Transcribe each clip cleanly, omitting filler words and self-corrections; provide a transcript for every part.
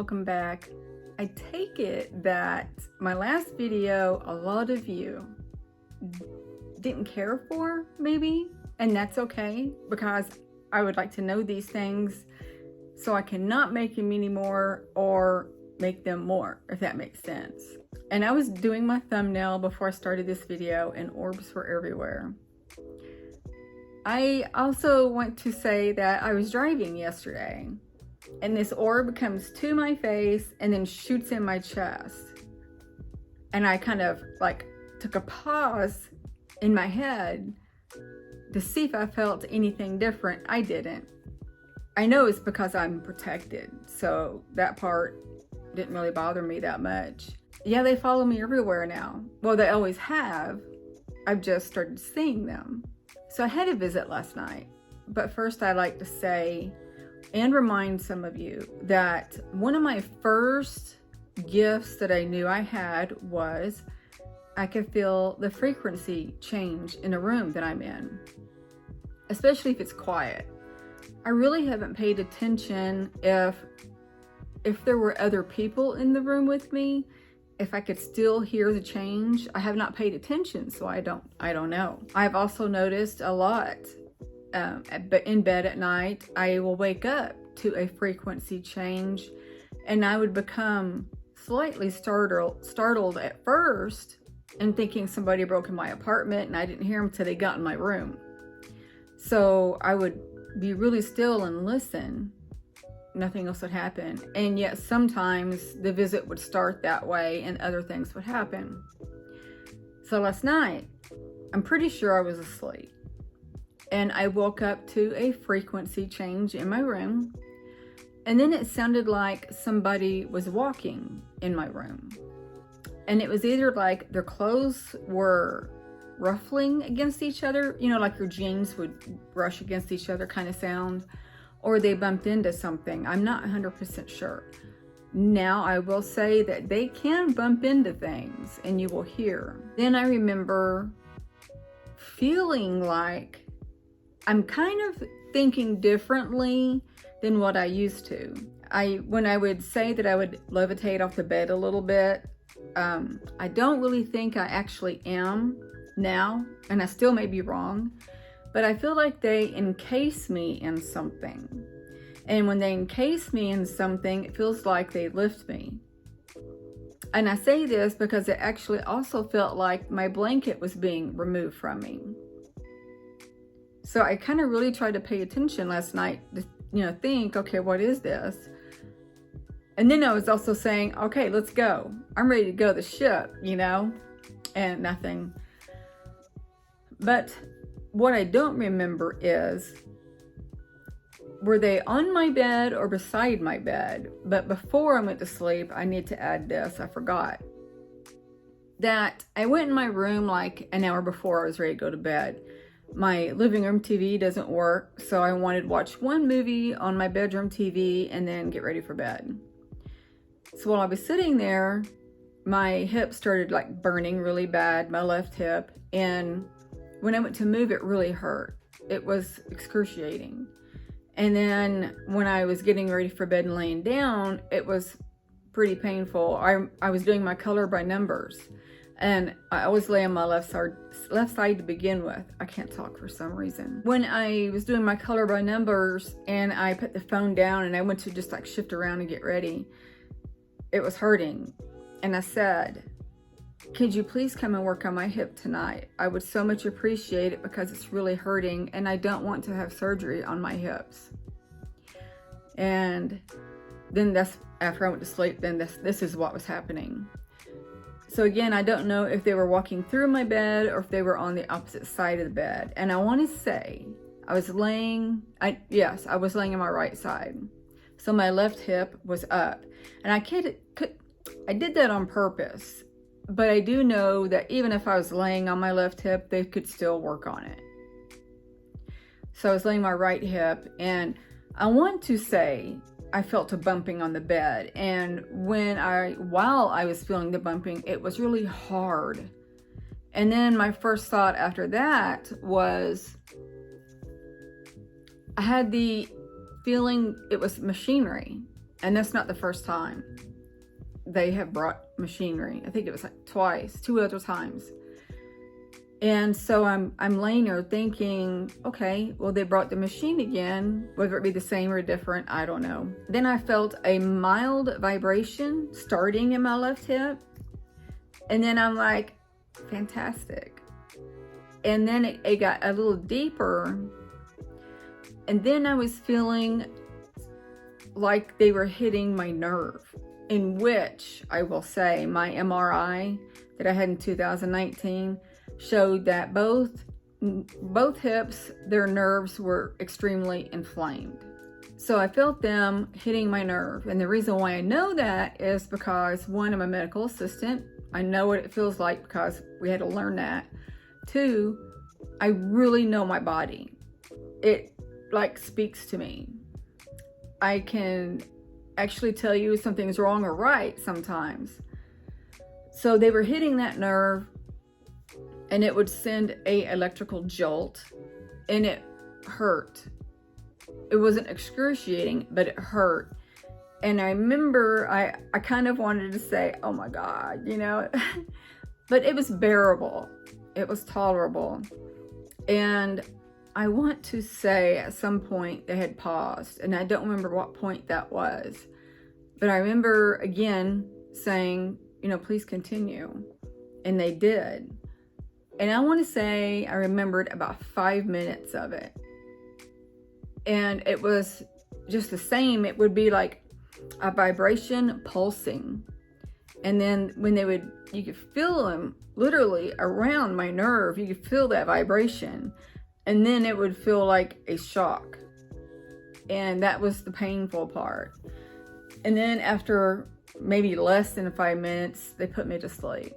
welcome back. I take it that my last video, a lot of you didn't care for, maybe, and that's okay, because I would like to know these things so I cannot make them anymore or make them more, if that makes sense. And I was doing my thumbnail before I started this video and orbs were everywhere. I also want to say that I was driving yesterday and this orb comes to my face and then shoots in my chest. And I kind of like took a pause in my head to see if I felt anything different. I didn't. I know it's because I'm protected, so that part didn't really bother me that much. Yeah, they follow me everywhere now. Well, they always have. I've just started seeing them. So I had a visit last night, but first I'd like to say and remind some of you that one of my first gifts that I knew I had was I could feel the frequency change in a room that I'm in, especially if it's quiet. I really haven't paid attention if there were other people in the room with me, if I could still hear the change. I have not paid attention, so I don't know. I've also noticed a lot in bed at night, I will wake up to a frequency change and I would become slightly startled at first and thinking somebody broke in my apartment, and I didn't hear them till they got in my room. So I would be really still and listen. Nothing else would happen. And yet sometimes the visit would start that way and other things would happen. So last night, I'm pretty sure I was asleep. And I woke up to a frequency change in my room. And then it sounded like somebody was walking in my room. And it was either like their clothes were ruffling against each other, you know, like your jeans would brush against each other kind of sound, or they bumped into something. I'm not 100% sure. Now, I will say that they can bump into things and you will hear. Then I remember feeling like I'm kind of thinking differently than what I used to. When I would say that I would levitate off the bed a little bit, I don't really think I actually am now, and I still may be wrong, but I feel like they encase me in something. And when they encase me in something, it feels like they lift me. And I say this because it actually also felt like my blanket was being removed from me. So I kind of really tried to pay attention last night to, think, okay, what is this? And then I was also saying, okay, let's go. I'm ready to go the ship, and nothing. But what I don't remember is, were they on my bed or beside my bed? But before I went to sleep, I need to add this, I forgot. That I went in my room like an hour before I was ready to go to bed. My living room TV doesn't work, so I wanted to watch one movie on my bedroom TV and then get ready for bed. So while I was sitting there, my hip started like burning really bad, my left hip, and when I went to move, it really hurt. It was excruciating. And then when I was getting ready for bed and laying down, it was pretty painful. I was doing my color by numbers, and I always lay on my left side to begin with. I can't talk for some reason. When I was doing my color by numbers and I put the phone down and I went to just like shift around and get ready, it was hurting. And I said, could you please come and work on my hip tonight? I would so much appreciate it because it's really hurting and I don't want to have surgery on my hips. And then that's after I went to sleep, then this is what was happening. So again, I don't know if they were walking through my bed or if they were on the opposite side of the bed. And I want to say, I was laying on my right side. So my left hip was up. And I did that on purpose. But I do know that even if I was laying on my left hip, they could still work on it. So I was laying my right hip, and I want to say I felt a bumping on the bed. And while I was feeling the bumping, it was really hard. And then my first thought after that was, I had the feeling it was machinery. And that's not the first time they have brought machinery. I think it was like twice, 2 other times. And so I'm laying there thinking, okay, well, they brought the machine again, whether it be the same or different, I don't know. Then I felt a mild vibration starting in my left hip. And then I'm like, fantastic. And then it got a little deeper. And then I was feeling like they were hitting my nerve, in which I will say my MRI that I had in 2019 showed that both hips, their nerves were extremely inflamed. So I felt them hitting my nerve. And the reason why I know that is because, one, I'm a medical assistant. I know what it feels like because we had to learn that. 2, I really know my body. It like speaks to me. I can actually tell you if something's wrong or right sometimes. So they were hitting that nerve, and it would send a electrical jolt, and it hurt. It wasn't excruciating, but it hurt. And I remember I kind of wanted to say, oh my God, you know, but it was bearable. It was tolerable. And I want to say at some point they had paused, and I don't remember what point that was. But I remember again saying, you know, please continue. And they did. And I want to say I remembered about 5 minutes of it. And it was just the same. It would be like a vibration pulsing. And then when you could feel them literally around my nerve, you could feel that vibration. And then it would feel like a shock. And that was the painful part. And then after maybe less than 5 minutes, they put me to sleep.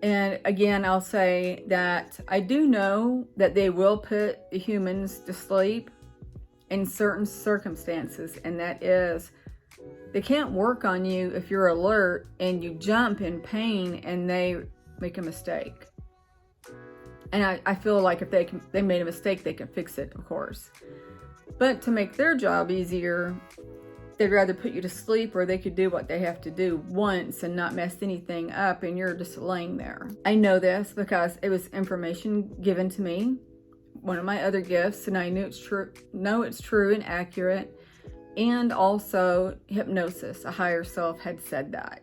And again, I'll say that I do know that they will put the humans to sleep in certain circumstances. And that is, they can't work on you if you're alert and you jump in pain and they make a mistake. And I feel like if they made a mistake, they can fix it, of course. But to make their job easier, they'd rather put you to sleep, or they could do what they have to do once and not mess anything up, and you're just laying there. I know this because it was information given to me, one of my other gifts, and I knew it's true and accurate. And also hypnosis, a higher self had said that.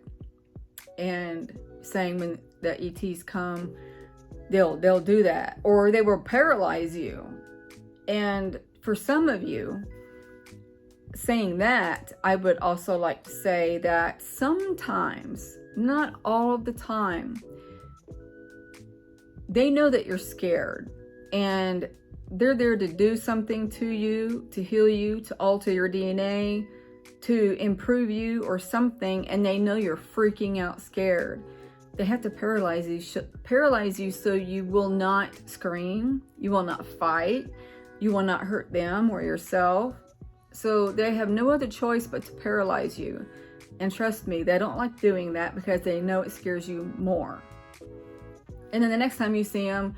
And saying when the ETs come, they'll do that, or they will paralyze you. And for some of you, saying that, I would also like to say that sometimes, not all of the time, they know that you're scared, and they're there to do something to you, to heal you, to alter your DNA, to improve you or something, and they know you're freaking out scared. They have to paralyze you so you will not scream, you will not fight, you will not hurt them or yourself. So they have no other choice but to paralyze you. And trust me, they don't like doing that because they know it scares you more. And then the next time you see them,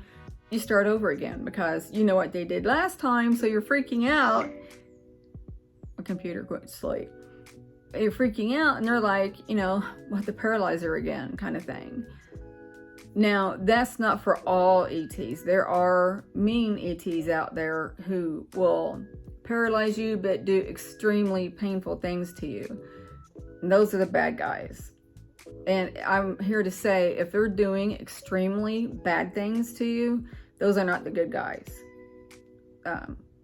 you start over again because you know what they did last time, so you're freaking out. My computer went to sleep. You're freaking out, and they're like, you know, what, the paralyzer again kind of thing. Now, that's not for all ETs. There are mean ETs out there who will paralyze you but do extremely painful things to you. And those are the bad guys. And I'm here to say, if they're doing extremely bad things to you, those are not the good guys.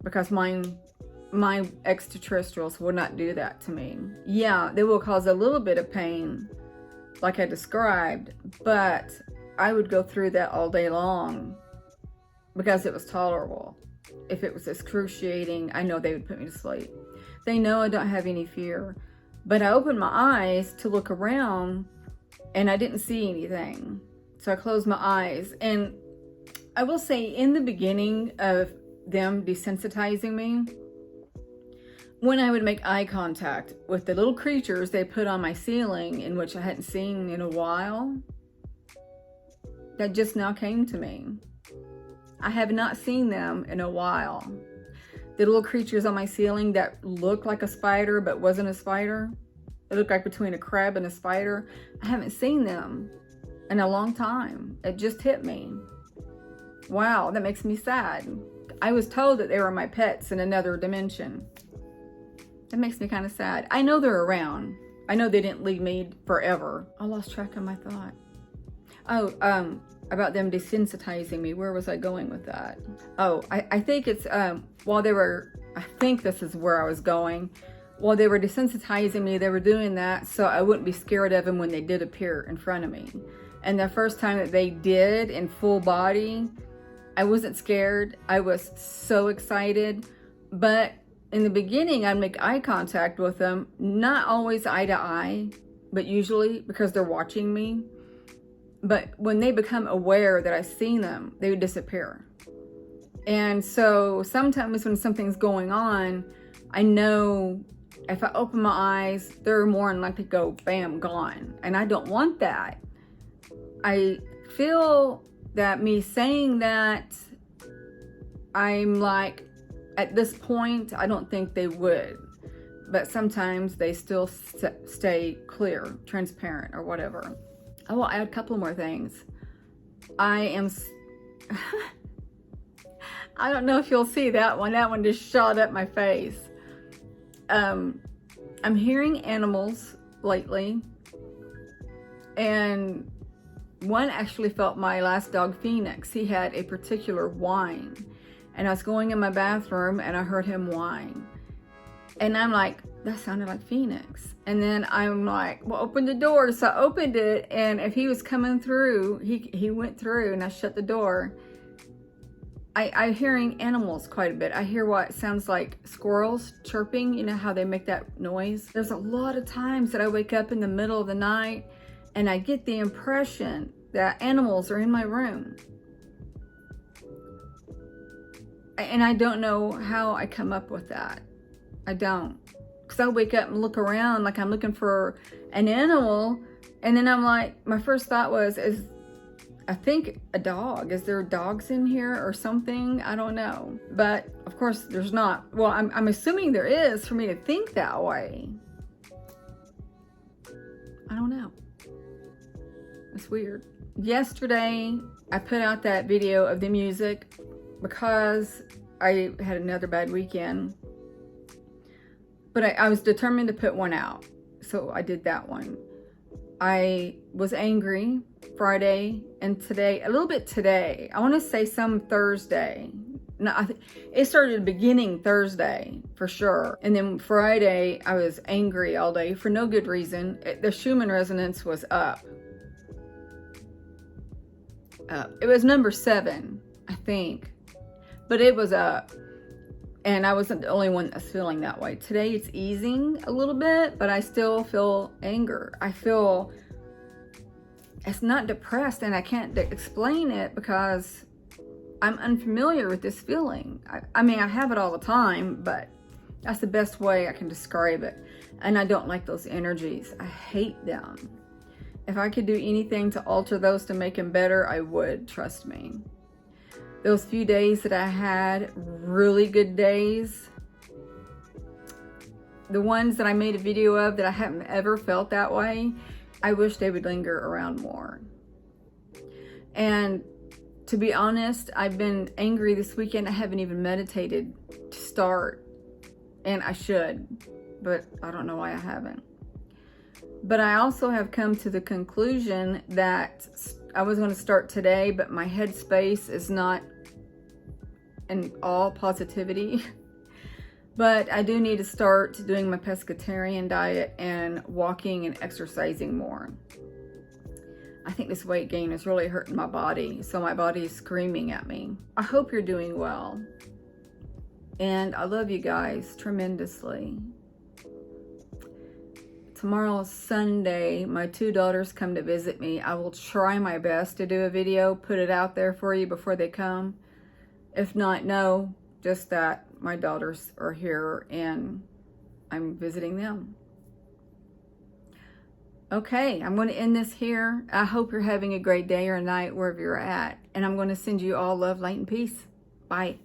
Because my extraterrestrials will not do that to me. Yeah, they will cause a little bit of pain, like I described, but I would go through that all day long because it was tolerable. If it was excruciating, I know they would put me to sleep. They know I don't have any fear, but I opened my eyes to look around and I didn't see anything. So I closed my eyes, and I will say, in the beginning of them desensitizing me, when I would make eye contact with the little creatures they put on my ceiling, in which I hadn't seen in a while, that just now came to me. I have not seen them in a while. the little creatures on my ceiling that looked like a spider but wasn't a spider. It looked like between a crab and a spider. I haven't seen them in a long time. It just hit me. Wow, that makes me sad. I was told that they were my pets in another dimension. That makes me kind of sad. I know they're around. I know they didn't leave me forever. I lost track of my thought. Oh, about them desensitizing me. Where was I going with that? Oh, I think it's, while they were, I think this is where I was going. While they were desensitizing me, they were doing that so I wouldn't be scared of them when they did appear in front of me. And the first time that they did in full body, I wasn't scared. I was so excited. But in the beginning, I'd make eye contact with them, not always eye to eye, but usually because they're watching me. But when they become aware that I've seen them, they would disappear. And so sometimes when something's going on, I know if I open my eyes, they're more than likely to go, bam, gone. And I don't want that. I feel that me saying that, I'm like, at this point, I don't think they would. But sometimes they still stay clear, transparent, or whatever. I will add a couple more things. I don't know if you'll see that one. That one just shot up my face. I'm hearing animals lately. And one actually felt my last dog, Phoenix. He had a particular whine. And I was going in my bathroom and I heard him whine. And I'm like, that sounded like Phoenix. And then I'm like, well, open the door. So I opened it, and if he was coming through, he went through, and I shut the door. I'm hearing animals quite a bit. I hear what sounds like squirrels chirping. You know how they make that noise? There's a lot of times that I wake up in the middle of the night and I get the impression that animals are in my room. And I don't know how I come up with that. I don't. Because I wake up and look around like I'm looking for an animal. And then I'm like, my first thought was, I think a dog. Is there dogs in here or something? I don't know. But of course there's not. Well, I'm assuming there is for me to think that way. I don't know. It's weird. Yesterday, I put out that video of the music because I had another bad weekend. But I was determined to put one out. So I did that one. I was angry Friday and today, a little bit today. I want to say some Thursday. No, it started beginning Thursday for sure. And then Friday, I was angry all day for no good reason. The Schumann resonance was up. It was number 7, I think. But it was up. And I wasn't the only one that's feeling that way. Today it's easing a little bit, but I still feel anger. I feel, it's not depressed, and I can't explain it because I'm unfamiliar with this feeling. I mean, I have it all the time, but that's the best way I can describe it. And I don't like those energies. I hate them. If I could do anything to alter those to make them better, I would, trust me. Those few days that I had, really good days, the ones that I made a video of that I haven't ever felt that way, I wish they would linger around more. And to be honest, I've been angry this weekend. I haven't even meditated to start, and I should, but I don't know why I haven't. But I also have come to the conclusion that I was going to start today, but my headspace is not in all positivity. But I do need to start doing my pescatarian diet and walking and exercising more. I think this weight gain is really hurting my body, so my body is screaming at me. I hope you're doing well. And I love you guys tremendously. Tomorrow's Sunday, my 2 daughters come to visit me. I will try my best to do a video, put it out there for you before they come. If not, no, just that my daughters are here and I'm visiting them. Okay, I'm going to end this here. I hope you're having a great day or night wherever you're at. And I'm going to send you all love, light, and peace. Bye.